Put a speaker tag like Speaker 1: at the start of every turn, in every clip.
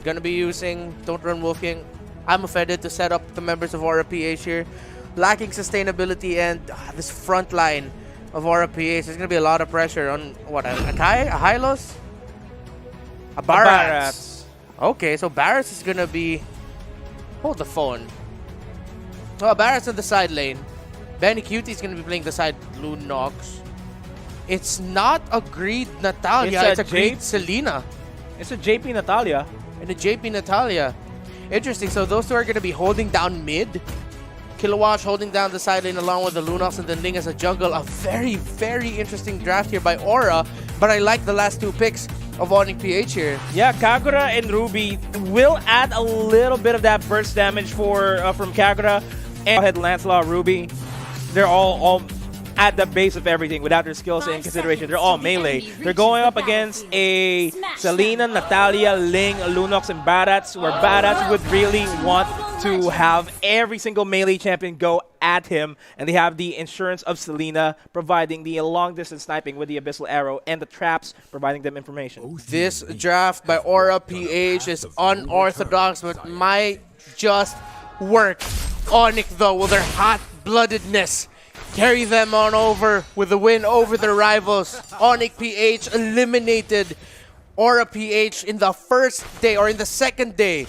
Speaker 1: Gonna be using Don't Run Wolf King. I'm offended to set up the members of Aura PH here. Lacking sustainability and this front line of Aura PH. There's gonna be a lot of pressure on what? A Kai? A Hylos? A Barats. Okay, so Barats is gonna be. Hold the phone. Oh, Barats on the side lane. Benny Cutie is gonna be playing the side blue Nox. It's not a Greed Natalia, it's a Greed Selena.
Speaker 2: It's a JP Natalia.
Speaker 1: And a JP Natalia. Interesting, so those two are going to be holding down mid. Kilowatt holding down the side lane along with the Lunox and then Ling as a jungle. A very, very interesting draft here by Aura. But I like the last two picks of ONIC PH here.
Speaker 2: Yeah, Kagura and Ruby will add a little bit of that burst damage from Kagura. And ahead Lancelot, Ruby. They're all at the base of everything without their skills in consideration. They're all melee. They're going up against a Selena, Natalia, Ling, Lunox, and Barats, where Barats would really want to have every single melee champion go at him, and they have the insurance of Selena providing the long-distance sniping with the Abyssal Arrow and the traps providing them information.
Speaker 1: This draft by Aura PH is unorthodox, but might just work. ONIC, though, with their hot-bloodedness, carry them on over with the win over their rivals. ONIC PH eliminated Aura PH in the first day or in the second day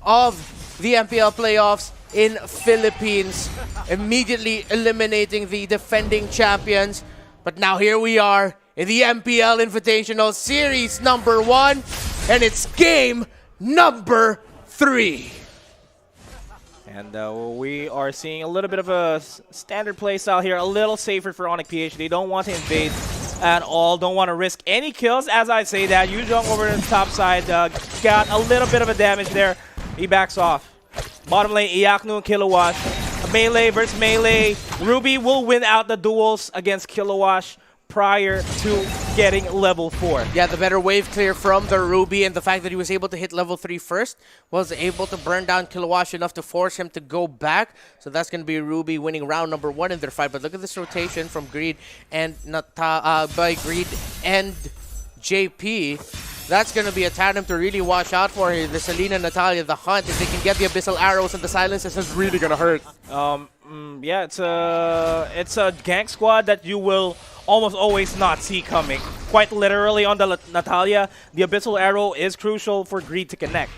Speaker 1: of the MPL playoffs in Philippines, immediately eliminating the defending champions. But now here we are in the MPL Invitational Series number 1, and it's game number 3.
Speaker 2: And we are seeing a little bit of a standard play style here, a little safer for ONIC PH. They don't want to invade at all, don't want to risk any kills. As I say that, Yuzhong over to the top side, got a little bit of a damage there. He backs off. Bottom lane, Iaknu and Kilowatt. Melee versus melee. Ruby will win out the duels against Kilowatt prior to getting level 4.
Speaker 1: Yeah, the better wave clear from the Ruby, and the fact that he was able to hit level 3 first was able to burn down Kilowatt enough to force him to go back. So that's going to be Ruby winning round number 1 in their fight. But look at this rotation from Greed and by Greed and JP. That's going to be a tandem to really watch out for here. The Selena, Natalia, the Hunt. If they can get the Abyssal Arrows and the Silences, it's really going to hurt.
Speaker 2: Yeah, it's a gank squad that you will almost always not see coming. Quite literally on the Natalia, the Abyssal Arrow is crucial for Greed to connect.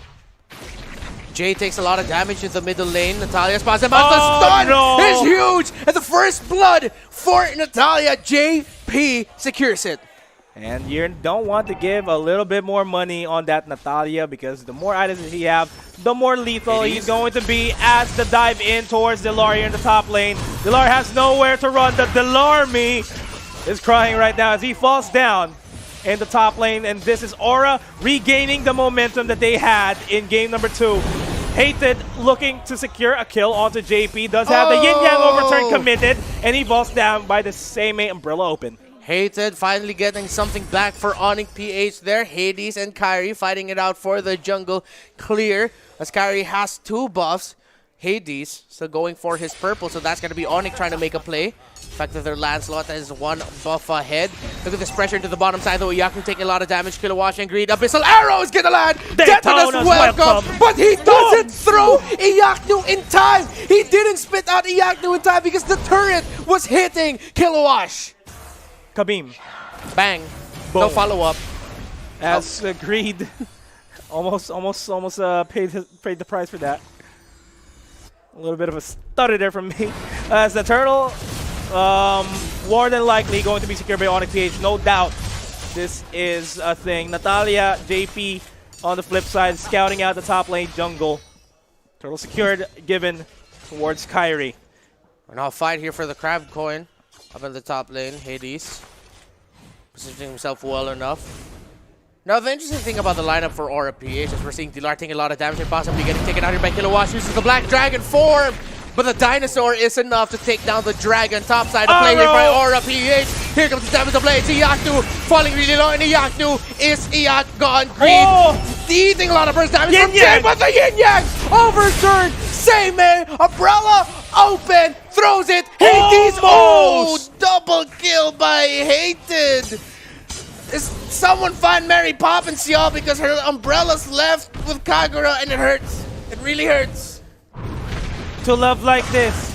Speaker 1: Jay takes a lot of damage in the middle lane. Natalia spots him out. The stun is huge! And the first blood for Natalia. JP secures it.
Speaker 2: And you don't want to give a little bit more money on that Natalia, because the more items that he have, the more lethal he's going to be as the dive in towards Delaria in the top lane. Delaria has nowhere to run. The Delarmy is crying right now as he falls down in the top lane. And this is Aura regaining the momentum that they had in game number 2. Hated looking to secure a kill onto JP. Does have the Yin Yang overturn committed, and he falls down by the same Umbrella Open.
Speaker 1: Hated finally getting something back for ONIC PH there. Hades and Kyrie fighting it out for the jungle clear, as Kyrie has 2 buffs. Hades still going for his purple, so that's going to be ONIC trying to make a play. The fact that their Lancelot is 1 buff ahead. Look at this pressure into the bottom side, though. Iyaku taking a lot of damage. Kilowatt and Greed. Abyssal Arrow is going to land. Detona's welcome, but he doesn't throw Iyaku in time. He didn't spit out Iyaku in time because the turret was hitting Kilowatt.
Speaker 2: Kabim.
Speaker 1: Bang.
Speaker 2: Boom.
Speaker 1: No follow-up.
Speaker 2: As Greed almost paid the price for that. A little bit of a stutter there from me. As the turtle, more than likely going to be secured by ONIC PH, no doubt. This is a thing. Natalia, JP on the flip side, scouting out the top lane jungle. Turtle secured, given towards Kyrie.
Speaker 1: And I'll fight here for the crab coin. Up in the top lane, Hades positioning himself well enough. Now, the interesting thing about the lineup for Aura PH is we're seeing Dilar taking a lot of damage and possibly getting taken out here by Kilowatt. Uses the Black Dragon form, but the Dinosaur is enough to take down the Dragon. Topside to play here by Aura PH. Here comes the damage to play. It's Iyaku falling really low, and Iyaku is gone. Greed eating a lot of burst damage from Jay, but the Yin Yang overturned. Same Umbrella Open, throws it. Hades, double kill by Hated. Is someone find Mary Poppins, y'all, because her umbrella's left with Kagura and it hurts. It really hurts.
Speaker 2: To love like this,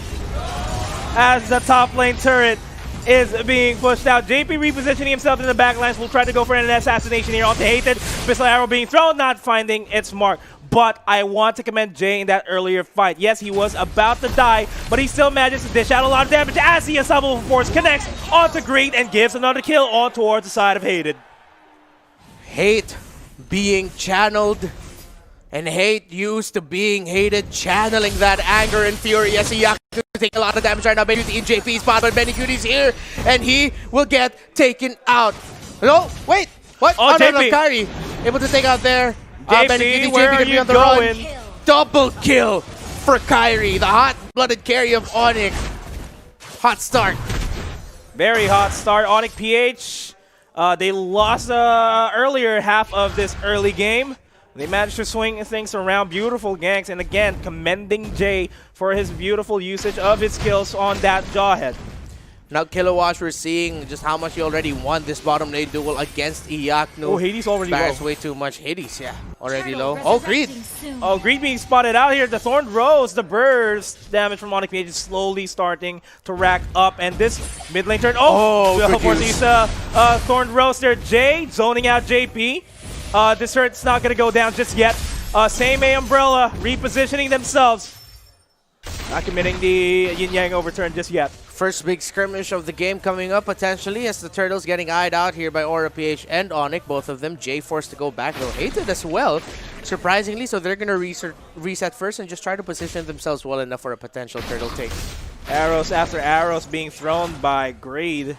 Speaker 2: as the top lane turret is being pushed out. JP repositioning himself in the backlines will try to go for an assassination here onto Hated. Pistol arrow being thrown, not finding its mark. But I want to commend Jay in that earlier fight. Yes, he was about to die, but he still manages to dish out a lot of damage as the Unstoppable Force connects onto Greed and gives another kill on towards the side of Hated.
Speaker 1: Hate being channeled, and hate used to being hated, channeling that anger and fury as Iyaku take a lot of damage right now. Benny in JP's spot, but Benny Cutie's here, and he will get taken out. No, wait, what?
Speaker 2: Oh,
Speaker 1: no,
Speaker 2: JP.
Speaker 1: Kyrie able to take out there.
Speaker 2: JP, where are you going?
Speaker 1: Double kill for Kyrie, the hot-blooded carry of ONIC. Hot start.
Speaker 2: Very hot start. ONIC PH, they lost earlier half of this early game. They managed to swing things around. Beautiful ganks, and again, commending Jay for his beautiful usage of his skills on that Jawhead.
Speaker 1: Now, Kilowatt, we're seeing just how much he already won this bottom lane duel against Iyaku.
Speaker 2: Oh, Hades already low.
Speaker 1: Way too much. Hades, yeah, already low. Oh, Greed.
Speaker 2: Oh, Greed being spotted out here. The Thorned Rose, the burst damage from ONIC PH is slowly starting to rack up. And this mid lane turn. Oh, of course, he's Thorned Rose there. Jay zoning out JP. This hurt's not going to go down just yet. Same A Umbrella repositioning themselves. Not committing the Yin Yang overturn just yet.
Speaker 1: First big skirmish of the game coming up potentially as the Turtles getting eyed out here by Aura PH and ONIC. Both of them. Jay forced to go back, though Hated as well, surprisingly. So they're going to reset first and just try to position themselves well enough for a potential Turtle take.
Speaker 2: Arrows after arrows being thrown by Greed.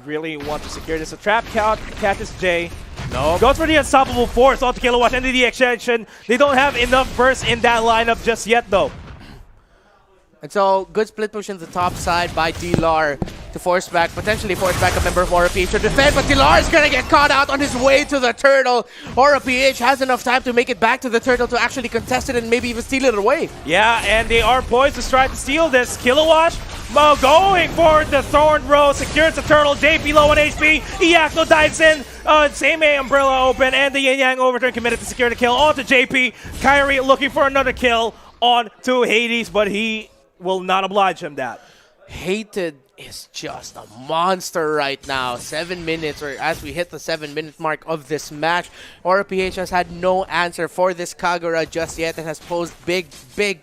Speaker 2: Really want to secure this. A trap catches Jay.
Speaker 1: No.
Speaker 2: Goes for the Unstoppable Force onto Kilowatt and the extension. They don't have enough burst in that lineup just yet, though.
Speaker 1: And so, good split push in the top side by D-Lar to potentially force back a member of Aura PH to defend, but D-Lar is going to get caught out on his way to the Turtle. Aura PH has enough time to make it back to the Turtle to actually contest it and maybe even steal it away.
Speaker 2: Yeah, and they are poised to try to steal this. Kilowatt going for the Thorned Rose, secures the Turtle. JP low on HP. Iyaku dives in. Same A Umbrella open, and the Yin Yang overturn committed to secure the kill onto JP. Kyrie looking for another kill onto Hades, but he will not oblige him that.
Speaker 1: Hated is just a monster right now. 7 minutes, or as we hit the 7-minute mark of this match, Aura PH has had no answer for this Kagura just yet and has posed big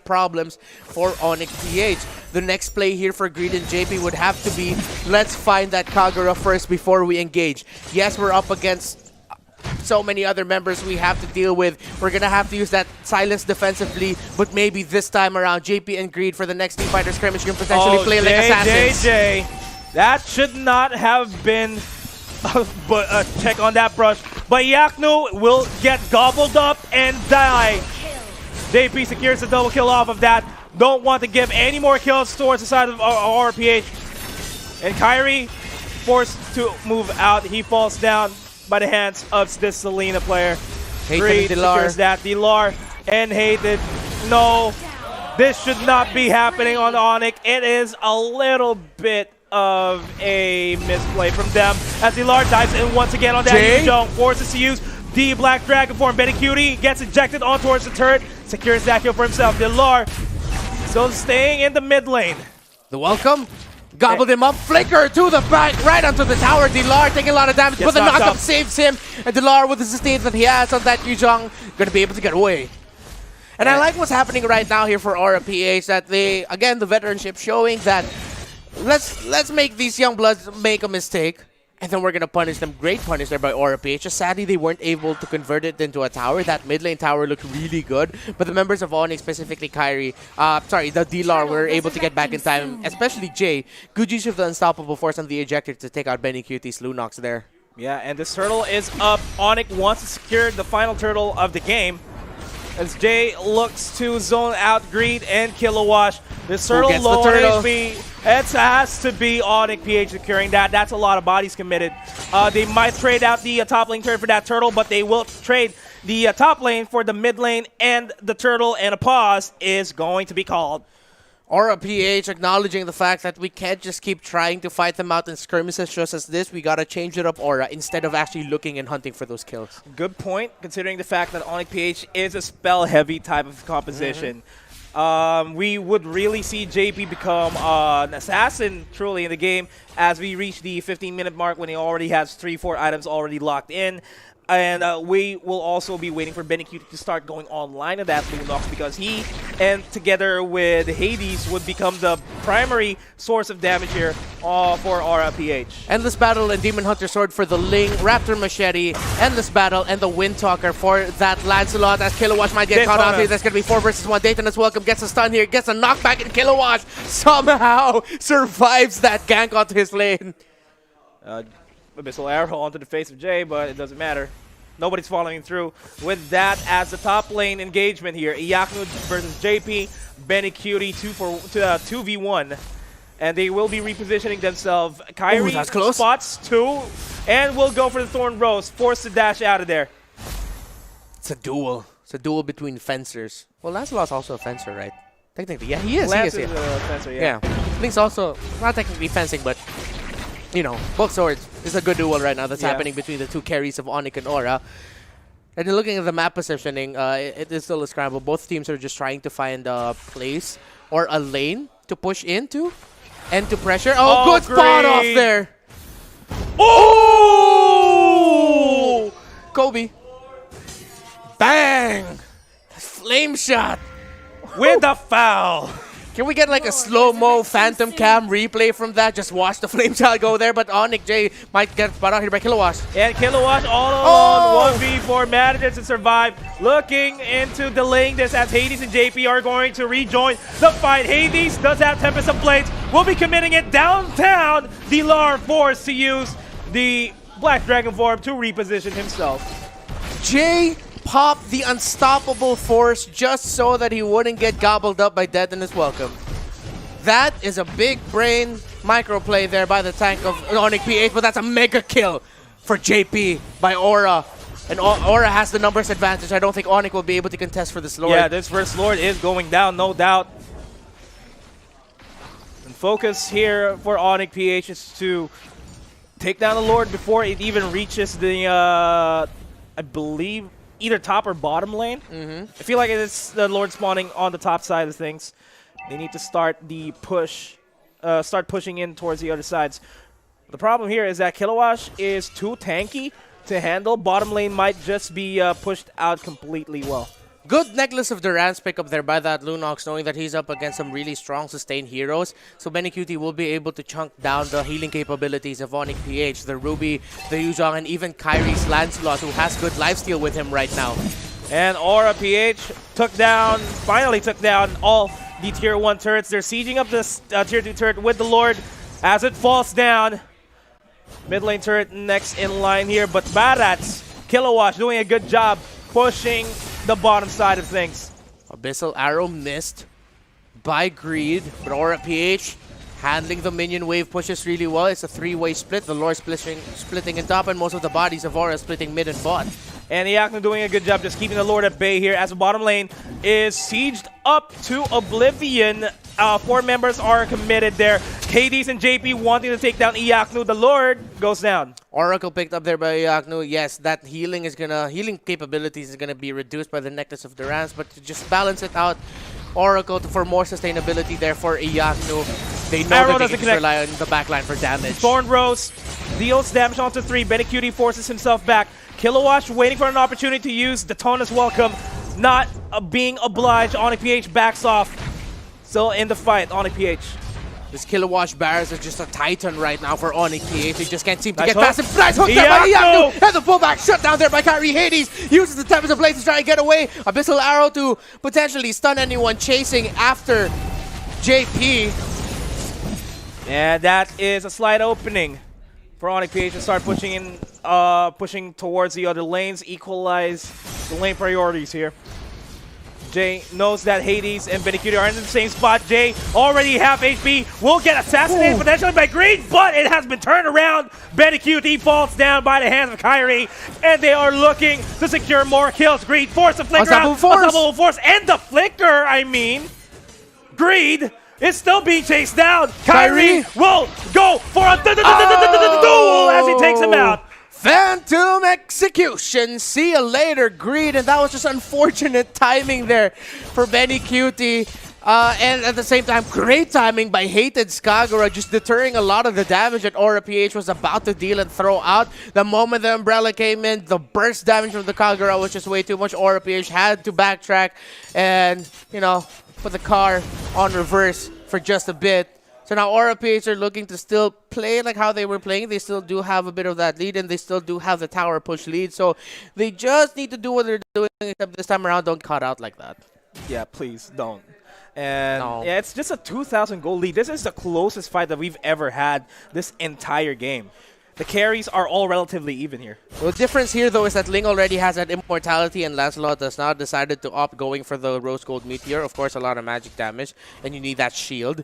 Speaker 1: problems for ONIC PH. The next play here for Greed and JP would have to be, let's find that Kagura first before we engage. Yes, we're up against so many other members we have to deal with. We're going to have to use that silence defensively, but maybe this time around, JP and Greed for the next team fighter scrimmage can potentially play like assassins.
Speaker 2: Jay, that should not have been a check on that brush, but Iyaku will get gobbled up and die. JP secures the double kill off of that. Don't want to give any more kills towards the side of RPH. And Kyrie forced to move out. He falls down by the hands of this Selena player. Greed secures that. D-Lar and Hated. No, this should not be happening on ONIC. It is a little bit of a misplay from them as D-Lar dives in once again on that Jung. Forces to use the Black Dragon form. Benny Cutie gets ejected on towards the turret. Secures that kill for himself. D-Lar still staying in the mid lane.
Speaker 1: The welcome. Gobbled him up, flicker to the back, right onto the tower. D-Lar taking a lot of damage, but the knockup saves him. And D-Lar, with the sustain that he has on that Yuzhong, gonna be able to get away. And I like what's happening right now here for Aura PH, that they, again, the veteranship showing that let's make these young bloods make a mistake, and then we're gonna punish them. Great punish there by Aura PH. Just sadly, they weren't able to convert it into a tower. That mid lane tower looked really good, but the members of ONIC, specifically Kyrie, the D-Lar, were able to get back in time, especially Jay. Good use of the Unstoppable Force on the ejector to take out Benny Cutie's Lunox there.
Speaker 2: Yeah, and this turtle is up. ONIC wants to secure the final turtle of the game as Jay looks to zone out Greed and Kilowatt. This turtle low on HP. It has to be ONIC PH securing that. That's a lot of bodies committed. They might trade out the top lane turret for that turtle, but they will trade the top lane for the mid lane and the turtle, and a pause is going to be called.
Speaker 1: Aura PH acknowledging the fact that we can't just keep trying to fight them out in skirmishes just as this. We gotta change it up, Aura, instead of actually looking and hunting for those kills.
Speaker 2: Good point, considering the fact that ONIC PH is a spell-heavy type of composition. We would really see JP become an assassin truly in the game as we reach the 15-minute mark when he already has 3-4 items already locked in. And we will also be waiting for Benicute to start going online at that Lunox because he, and together with Hades, would become the primary source of damage here for Aura PH.
Speaker 1: Endless Battle and Demon Hunter Sword for the Ling, Raptor Machete, Endless Battle, and the Windtalker for that Lancelot as Kilowatt might get caught out here. That's going to be 4 versus 1. Dayton's welcome, gets a stun here, gets a knockback, and Kilowatt somehow survives that gank onto his lane.
Speaker 2: Abyssal Arrow onto the face of Jay, but it doesn't matter. Nobody's following through with that as the top lane engagement here. Iyaknu versus JP, Benicute 2v1. And they will be repositioning themselves. Kyrie spots 2 and will go for the Thorn Rose, forced to dash out of there.
Speaker 1: It's a duel. It's a duel between fencers. Well, Lancelot's also a fencer, right? Technically, yeah, he is.
Speaker 2: Lance
Speaker 1: he is,
Speaker 2: is a fencer, yeah.
Speaker 1: Link's also not technically fencing, but you know, both swords. It's a good duel right now that's happening between the two carries of ONIC and Aura. And then looking at the map positioning, it is still a scramble. Both teams are just trying to find a place or a lane to push into and to pressure. Oh, good spot off there. Oh! Kobe. Bang! Flame shot.
Speaker 2: With the foul.
Speaker 1: Can we get like a slow-mo phantom cam replay from that? Just watch the flame shot go there, but ONIC J might get spot out here by Kilowatt.
Speaker 2: And Kilowatt all alone, 1v4, manages to survive. Looking into delaying this as Hades and JP are going to rejoin the fight. Hades does have Tempest of Blades, will be committing it downtown. Dilar forced to use the Black Dragon form to reposition himself.
Speaker 1: Jay popped the unstoppable force just so that he wouldn't get gobbled up by Dead in his welcome. That is a big brain microplay there by the tank of ONIC PH, but that's a mega kill for JP by Aura. And Aura has the numbers advantage. I don't think ONIC will be able to contest for this Lord.
Speaker 2: Yeah, this first Lord is going down, no doubt. And focus here for ONIC PH is to take down the Lord before it even reaches the, I believe, either top or bottom lane. I feel like it's the Lord spawning on the top side of things. They need to start the push, start pushing in towards the other sides. The problem here is that Kilowatt is too tanky to handle. Bottom lane might just be pushed out completely well.
Speaker 1: Good Necklace of Durance pick up there by that Lunox, knowing that he's up against some really strong sustained heroes. So Benicute will be able to chunk down the healing capabilities of ONIC PH, the Ruby, the Yuzhong, and even Kyrie's Lancelot, who has good lifesteal with him right now.
Speaker 2: And Aura PH finally took down all the Tier 1 turrets. They're sieging up this Tier 2 turret with the Lord as it falls down. Mid lane turret next in line here, but Barats, Kilowatt doing a good job pushing the bottom side of things.
Speaker 1: Abyssal Arrow missed by Greed, but Aura PH handling the minion wave pushes really well. It's a 3-way split. The Lord splitting in top, and most of the bodies of Aura splitting mid and bot.
Speaker 2: And Iyaknu doing a good job just keeping the Lord at bay here as the bottom lane is sieged up to oblivion. 4 members are committed there. Hades and JP wanting to take down Iyaknu. The Lord goes down.
Speaker 1: Oracle picked up there by Iyaknu. Yes, that healing capabilities is gonna be reduced by the Necklace of Durance, but to just balance it out, Oracle for more sustainability there for Iyaknu. They know that they can just rely on the backline for damage.
Speaker 2: Thorn Rose deals damage onto 3. Benicute forces himself back. Kilowatt waiting for an opportunity to use Daytona's welcome. Not being obliged. ONIC PH backs off. Still in the fight, ONIC PH.
Speaker 1: This Kilowatt Barrels is just a titan right now for ONIC PH. He just can't seem to get past him. Nice hook there by Iyaknu. And the pullback shut down there by Kyrie. Hades uses the Tempest of Blades to try and get away. Abyssal Arrow to potentially stun anyone chasing after JP.
Speaker 2: And that is a slight opening for ONIC PH to start pushing towards the other lanes, equalize the lane priorities here. Jay knows that Hades and Benicute are in the same spot. Jay already half HP, will get assassinated potentially by Greed, but it has been turned around. Benicute falls down by the hands of Kyrie, and they are looking to secure more kills. Greed force the flicker out, unstoppable force, and the flicker, I mean. Greed is still being chased down.
Speaker 1: Kyrie
Speaker 2: will go for a duel as he takes him out.
Speaker 1: Phantom execution. See you later, Greed. And that was just unfortunate timing there for Benny Cutie. And at the same time, great timing by Hated Skagura, just deterring a lot of the damage that Aura PH was about to deal and throw out. The moment the Umbrella came in, the burst damage from the Kagura was just way too much. Aura PH had to backtrack and, you know, put the car on reverse for just a bit. So now Aura PH are looking to still play like how they were playing. They still do have a bit of that lead, and they still do have the tower push lead. So they just need to do what they're doing, except this time around, don't cut out like that.
Speaker 2: Yeah, please don't. And yeah, it's just a 2,000 goal lead. This is the closest fight that we've ever had this entire game. The carries are all relatively even here.
Speaker 1: Well, the difference here, though, is that Ling already has that immortality, and Lancelot has now decided to opt going for the Rose Gold Meteor. Of course, a lot of magic damage, and you need that shield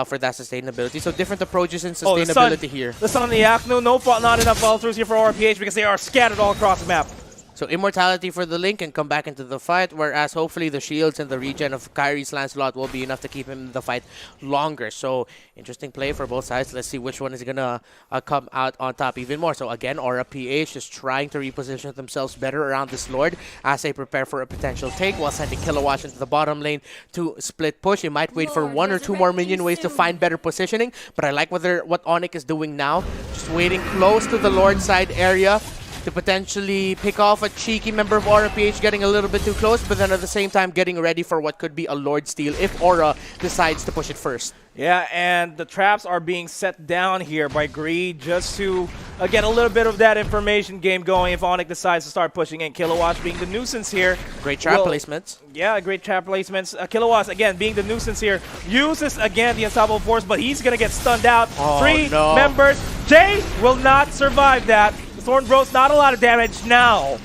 Speaker 1: for that sustainability. So different approaches in sustainability here.
Speaker 2: The Sun on the Yaknu, not enough fall-throughs here for RPH because they are scattered all across the map.
Speaker 1: So immortality for the Link can come back into the fight, whereas hopefully the shields and the regen of Kyrie's Lancelot will be enough to keep him in the fight longer. So interesting play for both sides. Let's see which one is going to come out on top even more. So again, Aura PH is trying to reposition themselves better around this Lord as they prepare for a potential take while sending Kilowatt into the bottom lane to split push. He might wait for one or two more minion waves to find better positioning, but I like what ONIC is doing now. Just waiting close to the Lord side area to potentially pick off a cheeky member of Aura PH getting a little bit too close, but then at the same time getting ready for what could be a Lord steal if Aura decides to push it first.
Speaker 2: Yeah, and the traps are being set down here by Greed just to get a little bit of that information game going if ONIC decides to start pushing in. Kilowatt being the nuisance here.
Speaker 1: Great trap placements.
Speaker 2: Yeah, great trap placements. Kilowatt, again, being the nuisance here, uses, again, the Unstoppable Force, but he's going to get stunned out.
Speaker 1: Oh,
Speaker 2: 3
Speaker 1: no.
Speaker 2: members. Jay will not survive that. Thorn Bro's not a lot of damage now.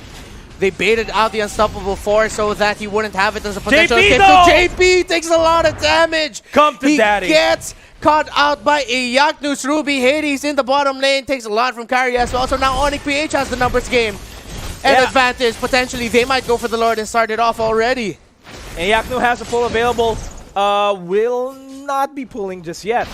Speaker 1: They baited out the Unstoppable Force so that he wouldn't have it as a potential
Speaker 2: JP
Speaker 1: escape.
Speaker 2: though!
Speaker 1: So JP takes a lot of damage.
Speaker 2: Come to daddy.
Speaker 1: He gets caught out by a Yaknus Ruby. Hades in the bottom lane takes a lot from Kyrie as well. So now ONIC PH has the numbers game and advantage. Potentially, they might go for the Lord and start it off already.
Speaker 2: And Yaknu has a pull available. Will not be pulling just yet.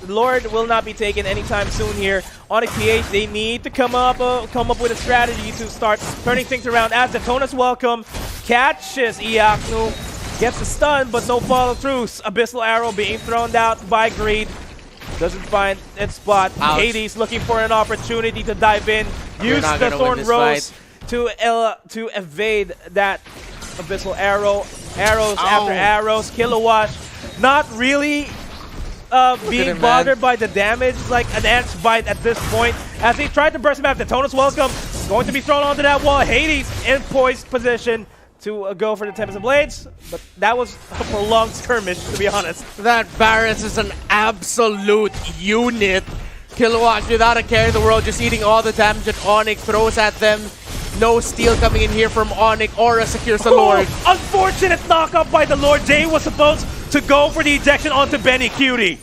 Speaker 2: Lord will not be taken anytime soon here. ONIC PH, they need to come up with a strategy to start turning things around as Daytona's Welcome catches Iaknu, gets the stun, but no follow-throughs. Abyssal Arrow being thrown out by Greed. Doesn't find its spot.
Speaker 1: Ouch.
Speaker 2: Hades looking for an opportunity to dive in. Use the Thorn Rose to evade that Abyssal Arrow. Arrows after arrows. Kilowatt not really being bothered by the damage, like an ant's bite at this point. As he tried to burst him out, Daytona's Welcome going to be thrown onto that wall. Hades in poised position to go for the Tempest of Blades, but that was a prolonged skirmish, to be honest.
Speaker 1: That Varus is an absolute unit. Kilowatt without a care in the world, just eating all the damage that ONIC throws at them. No steal coming in here from ONIC. Aura secures the Lord.
Speaker 2: Unfortunate knockup by the Lord. Jay was supposed to go for the ejection onto Benny Cutie.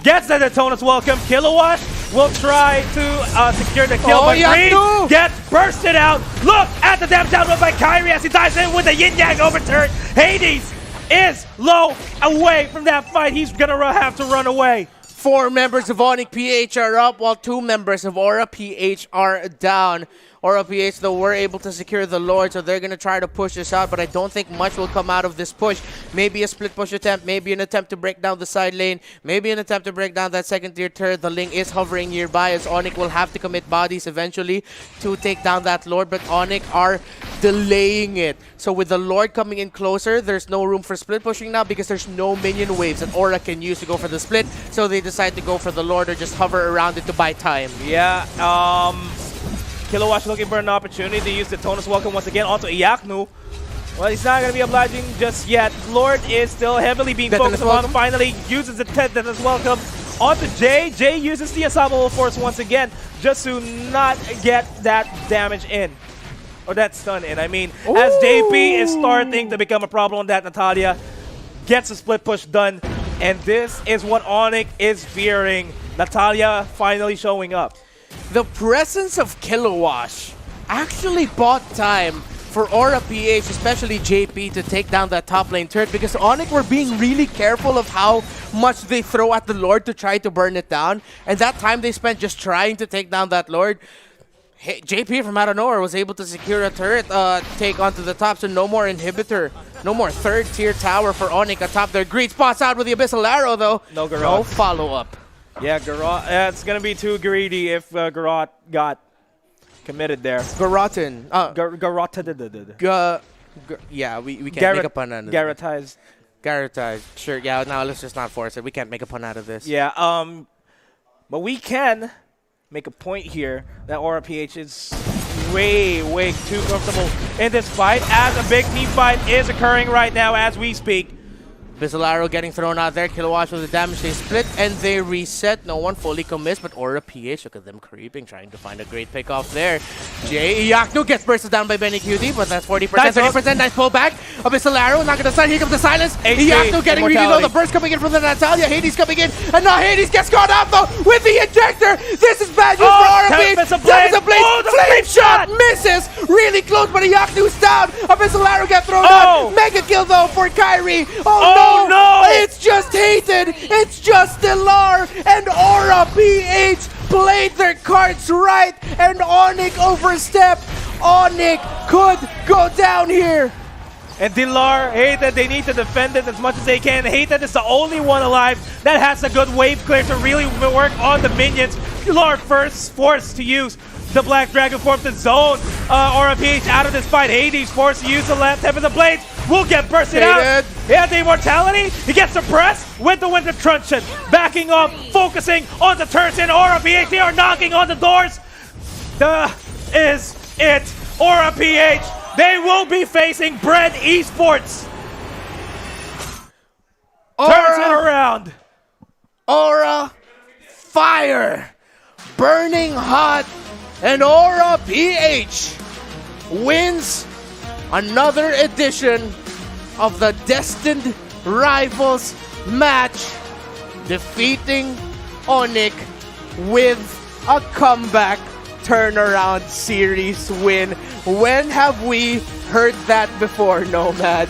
Speaker 2: Gets the Daytona's Welcome. Kilowatt will try to secure the kill, but Greed gets bursted out. Look at the damage output by Kyrie as he dives in with the yin-yang overturn. Hades is low away from that fight. He's going to have to run away.
Speaker 1: 4 members of ONIC PH are up, while 2 members of Aura PH are down. Aura PH, though, were able to secure the Lord, so they're going to try to push this out, but I don't think much will come out of this push. Maybe a split push attempt, maybe an attempt to break down the side lane, maybe an attempt to break down that second-tier turret. The Ling is hovering nearby as ONIC will have to commit bodies eventually to take down that Lord, but ONIC are delaying it. So with the Lord coming in closer, there's no room for split pushing now because there's no minion waves that Aura can use to go for the split, so they decide to go for the Lord or just hover around it to buy time.
Speaker 2: Yeah, Kilowatt looking for an opportunity to use the Daytona's Welcome once again onto Iaknu. Well, he's not going to be obliging just yet. Lord is still heavily being focused on. Finally uses the Daytona's Welcome onto Jay. Jay uses the Unstoppable Force once again just to not get that damage in. Or that stun in, I mean. Ooh. As JP is starting to become a problem, that Natalia gets a split push done. And this is what ONIC is fearing. Natalia finally showing up.
Speaker 1: The presence of Kilowatt actually bought time for Aura PH, especially JP, to take down that top lane turret, because ONIC were being really careful of how much they throw at the Lord to try to burn it down. And that time they spent just trying to take down that Lord, JP from out of nowhere was able to secure a turret take onto the top, so no more inhibitor. No more third tier tower for ONIC atop their greed. Spots out with the Abyssal Arrow though.
Speaker 2: No Garrote.
Speaker 1: No follow-up.
Speaker 2: Yeah, Garrote. It's going to be too greedy if Garrote got committed there.
Speaker 1: Garroten.
Speaker 2: Garrote.
Speaker 1: Yeah, we can't make a pun out of this.
Speaker 2: Garrotized.
Speaker 1: Garrotized. Sure, yeah, now let's just not force it. We can't make a pun out of this.
Speaker 2: Yeah, but we can make a point here that Aura PH is way too comfortable in this fight, as a big team fight is occurring right now as we speak.
Speaker 1: Abyssal Arrow getting thrown out there. Kilowatt with the damage. They split and they reset. No one fully commits, but Aura PH, look at them creeping, trying to find a great pick off there. Yaknu gets bursted down by Benny QD, but that's 40%,
Speaker 2: Nice
Speaker 1: 30%. Nice pullback. Abyssal Arrow not gonna start. Here comes the silence. Yaknu getting really low. The burst coming in from the Natalia. Hades coming in, and now Hades gets caught out though with the injector. This is bad news for Aura PH.
Speaker 2: Tempest Ablaze. Oh, the
Speaker 1: flame shot misses. Really close, but Yaknu's down. Abyssal Arrow gets thrown out. Mega kill though for Kyrie.
Speaker 2: Oh no!
Speaker 1: It's just Hated, it's just Dilar, and Aura PH played their cards right, and ONIC overstepped. ONIC could go down here.
Speaker 2: And Dilar, Hated, they need to defend it as much as they can. Hated is the only one alive that has a good wave clear to really work on the minions. Dilar first forced to use the Black Dragon form to zone Aura PH out of this fight. Hades forced to use the left tip of the blades. Will get bursted out. He has the immortality. He gets suppressed with the Winter Truncheon. Backing up, focusing on the turrets in Aura PH. They are knocking on the doors. Is it Aura PH? They will be facing Bread ESports. Turns it around.
Speaker 1: Aura, fire, burning hot, and Aura PH wins another edition of the Destined Rivals match, defeating ONIC with a comeback turnaround series win. When have we heard that before, Nomad?